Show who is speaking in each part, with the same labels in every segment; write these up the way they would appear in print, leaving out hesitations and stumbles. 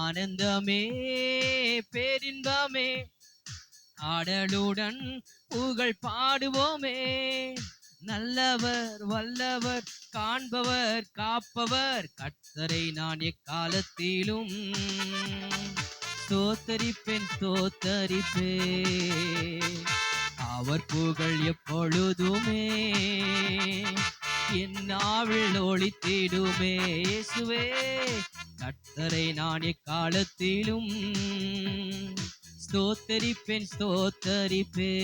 Speaker 1: ஆனந்தமே பேரின்பமே ஆடலுடன் புகழ் பாடுவோமே. நல்லவர் வல்லவர் காண்பவர் காப்பவர் கர்த்தரை நான் எக்காலத்திலும் ஸ்தோத்தரிப்பேன் ஸ்தோத்தரிப்பே. அவர் புகழ் எப்பொழுதுமே என் நாவில் ஒளித்திடுமே. இயேசுவே கர்த்தரை நான் எக்காலத்திலும் ஸ்தோத்தரிப்பேன் ஸ்தோத்தரிப்பே.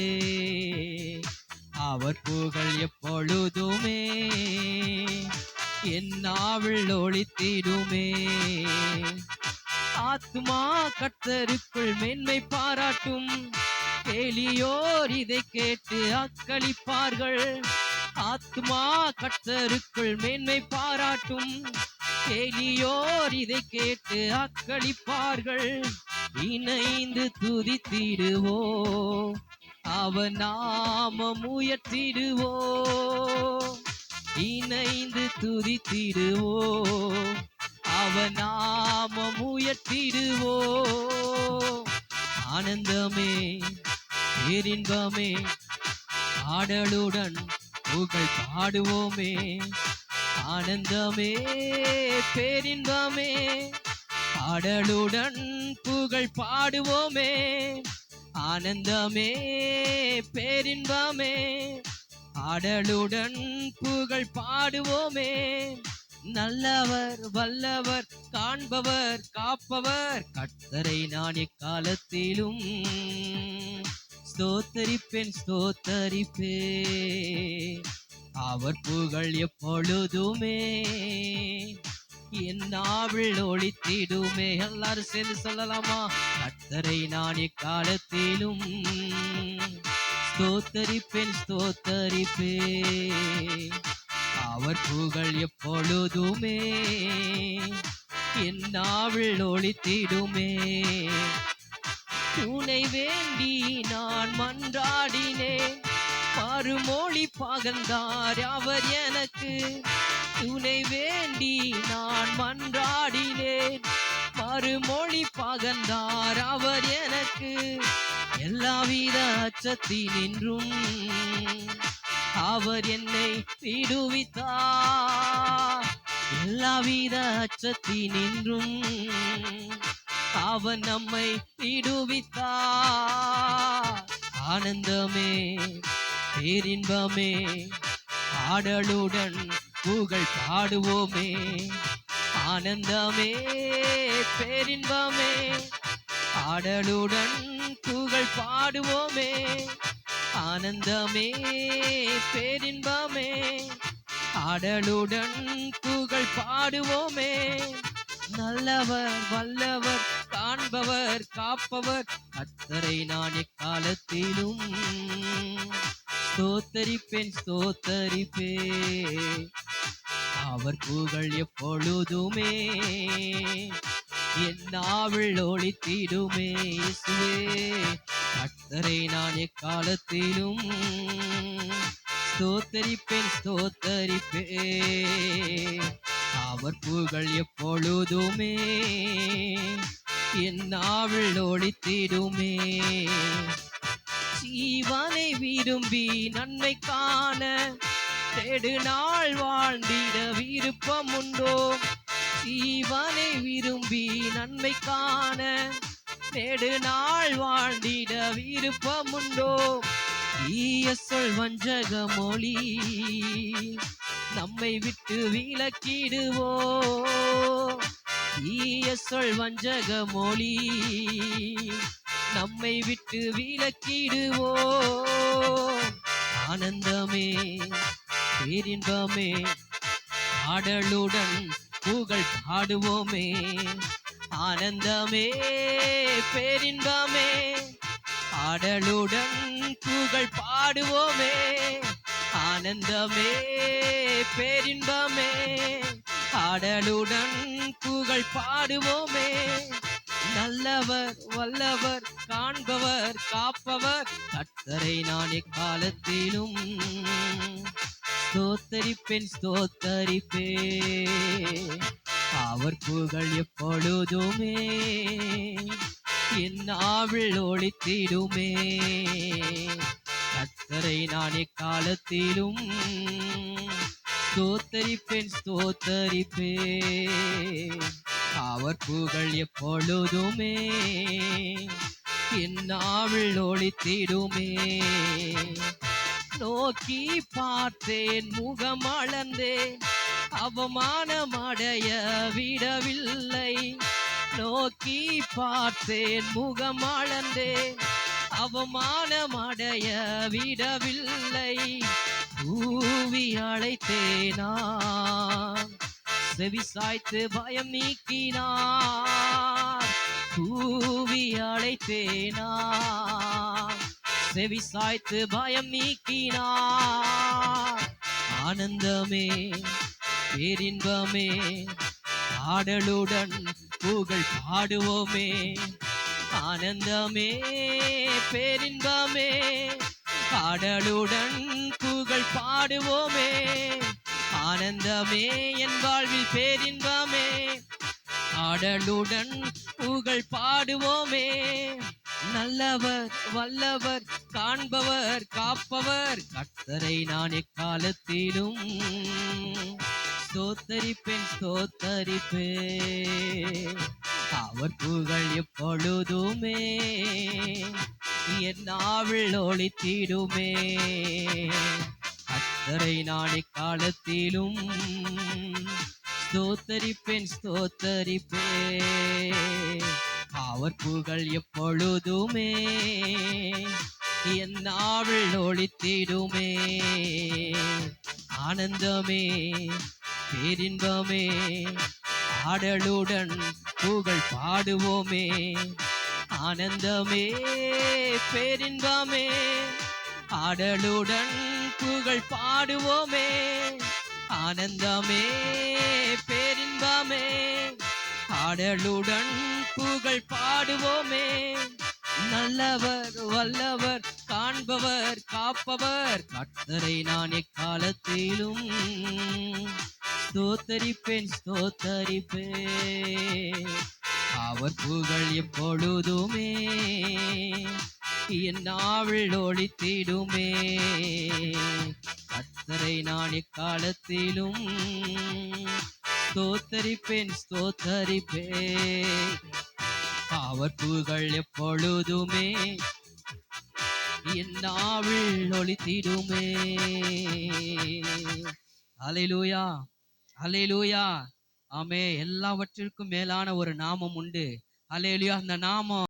Speaker 1: அவர் புகழ் எப்பொழுதுமே என் நாவில் ஒளித்திடுமே. ஆத்துமா கர்த்தருக்குள் மேன்மை பாராட்டும், எளியோர் இதை கேட்டு அக்களிப்பார்கள். ஆத்துமா கர்த்தருக்குள் மேன்மை பாராட்டும், எளியோர் இதை கேட்டு அக்களிப்பார்கள். இணைந்து துதித்திடுவோ, அவர் நாமம் உயர்த்திடுவோ. இணைந்து துதித்திடுவோ, அவர் நாமம் உயர்த்திடுவோ. ஆனந்தமே பேரின்பமே ஆடலுடன் புகழ் பாடுவோமே. ஆனந்தமே பேரின்பமே ஆடலுடன் புகழ் பாடுவோமே. ஆனந்தமே பேரின்பமே ஆடலுடன் புகழ் பாடுவோமே. நல்லவர் வல்லவர் காண்பவர் காப்பவர் கர்த்தரை நான் எக்காலத்திலும் ஸ்தோத்தரிப்பேன் ஸ்தோத்தரிப்பே. அவர் புகழ் எப்பொழுதுமே என் நாவில் ஒளித்திடுமே. எல்லாரும் சேர்ந்து சொல்லலாமா? கர்த்தரை நான் எக்காலத்திலும் ஸ்தோத்தரிப்பேன் ஸ்தோத்தரிப்பே. அவர் புகழ் எப்பொழுதுமே என் நாவில் ஒளித்திடுமே. துணை வேண்டி நான் மன்றாடினேன், மறுமொழி பகர்ந்தார் அவர் எனக்கு. துணை வேண்டி நான் மன்றாடினேன், மறுமொழி பகர்ந்தார் அவர் எனக்கு. எல்லாவித அச்சத்தினின்றும் அவர் என்னை விடுவித்தார். எல்லாவித அச்சத்தினின்றும் அவர் நம்மை விடுவித்தார். ஆனந்தமே பேரின்பமே ஆடலுடன் புகழ் பாடுவோமே. ஆனந்தமே பேரின்பமே ஆடலுடன் புகழ் பாடுவோமே. ஆனந்தமே பேரின்பமே ஆடலுடன் புகழ் பாடுவோமே. நல்லவர் வல்லவர் காண்பவர் காப்பவர் கர்த்தரை நான் எக்காலத்திலும் ஸ்தோத்தரிப்பேன் ஸ்தோத்தரிப்பே. அவர் புகழ் எப்பொழுதுமே என் நாவில் ஒளித்திடுமே. இயேசுவே கர்த்தரை நான் எக்காலத்திலும் ஸ்தோத்தரிப்பேன் ஸ்தோத்தரிப்பே. அவர் புகழ் எப்பொழுதுமே என் நாவில் ஒளித்திடுமே. ஜீவனை விரும்பி நன்மை காண நெடுநாள் வாழ்ந்திட விருப்பம் உண்டோ? ஜீவனை விரும்பி நன்மை காண நெடுநாள் வாழ்ந்திட விருப்பம் உண்டோ? ஈய சொல் வஞ்சக மொழி நம்மை விட்டு விலக்கிடுவோ. ஈய சொல் வஞ்சக மொழி நம்மை விட்டு விலக்கிடுவோ. ஆனந்தமே பேரின்பமே ஆடலுடன் புகழ் பாடுவோமே. ஆனந்தமே பேரின்பமே ஆடலுடன் புகழ் பாடுவோமே. ஆனந்தமே பேரின்பமே ஆடலுடன் புகழ் பாடுவோமே. நல்லவர் வல்லவர் காண்பவர் காப்பவர் கர்த்தரை நான் எக்காலத்திலும் ஸ்தோத்தரிப்பேன் ஸ்தோத்தரிப்பே. அவர் புகழ் எப்பொழுதுமே என் நாவில் ஒளித்திடுமே. கர்த்தரை நான் எக்காலத்திலும் ஸ்தோத்தரிப்பேன் ஸ்தோத்தரிப்பேன். அவர் புகழ் எப்பொழுதுமே என் நாவில் ஒளித்திடுமே. நோக்கி பார்த்தேன் முகம் அளந்தேன் அவமானமடைய விடவில்லை. நோக்கி பார்த்தேன் முகம் அளந்தேன் அவமானமடைய விடவில்லை. கூவி அழைத்தேனான் செவி சாய்த்து பயம் நீக்கினார். கூவி அழைத்தேனான் செவி சாய்த்து பயம் நீக்கினார். ஆனந்தமே பேரின்பமே ஆடலுடன் புகழ் பாடுவோமே. ஆனந்தமே பேரின்பமே ஆடலுடன் புகழ் பாடுவோமே. ஆனந்தமே என் வாழ்வில் பேரின்பமே ஆடலுடன் புகழ் பாடுவோமே. நல்லவர் வல்லவர் காண்பவர் காப்பவர் கர்த்தரை நான் எக்காலத்திலும் ஸ்தோத்தரிப்பேன் ஸ்தோத்தரிப்பேன். அவர் புகழ் எப்பொழுதுமே என் நாவில் ஒளித்திடுமே. கர்த்தரை நான் எக்காலத்திலும் ஸ்தோத்தரிப்பேன் ஸ்தோத்தரிப்பேன். அவர் புகழ் எப்பொழுதுமே என் நாவில் ஒளித்திடுமே. ஆனந்தமே பேரின்பமே ஆடலுடன் புகழ் பாடுவோமே. ஆனந்தமே பேரின்பமே ஆடலுடன் புகழ் பாடுவோமே. ஆனந்தமே பேரின்பமே ஆடலுடன் புகழ் பாடுவோமே. நல்லவர் வல்லவர் காண்பவர் காப்பவர் கர்த்தரை நான் எக்காலத்திலும் ஸ்தோத்தரிப்பேன் ஸ்தோத்தரிப்பேன். அவர் புகழ் எப்பொழுதுமே என் நாவில் ஒளித்திடுமே. கர்த்தரை நான் எக்காலத்திலும் ஸ்தோத்தரிப்பேன் ஸ்தோத்தரிப்பேன். அவர் புகழ் எப்பொழுதுமே என் நாவில் ஒளித்திடுமே. அல்லேலூயா அல்லேலூயா. ஆமே. எல்லாவற்றிற்கும் மேலான ஒரு நாமம் உண்டு. அல்லேலூயா. அந்த நாமம்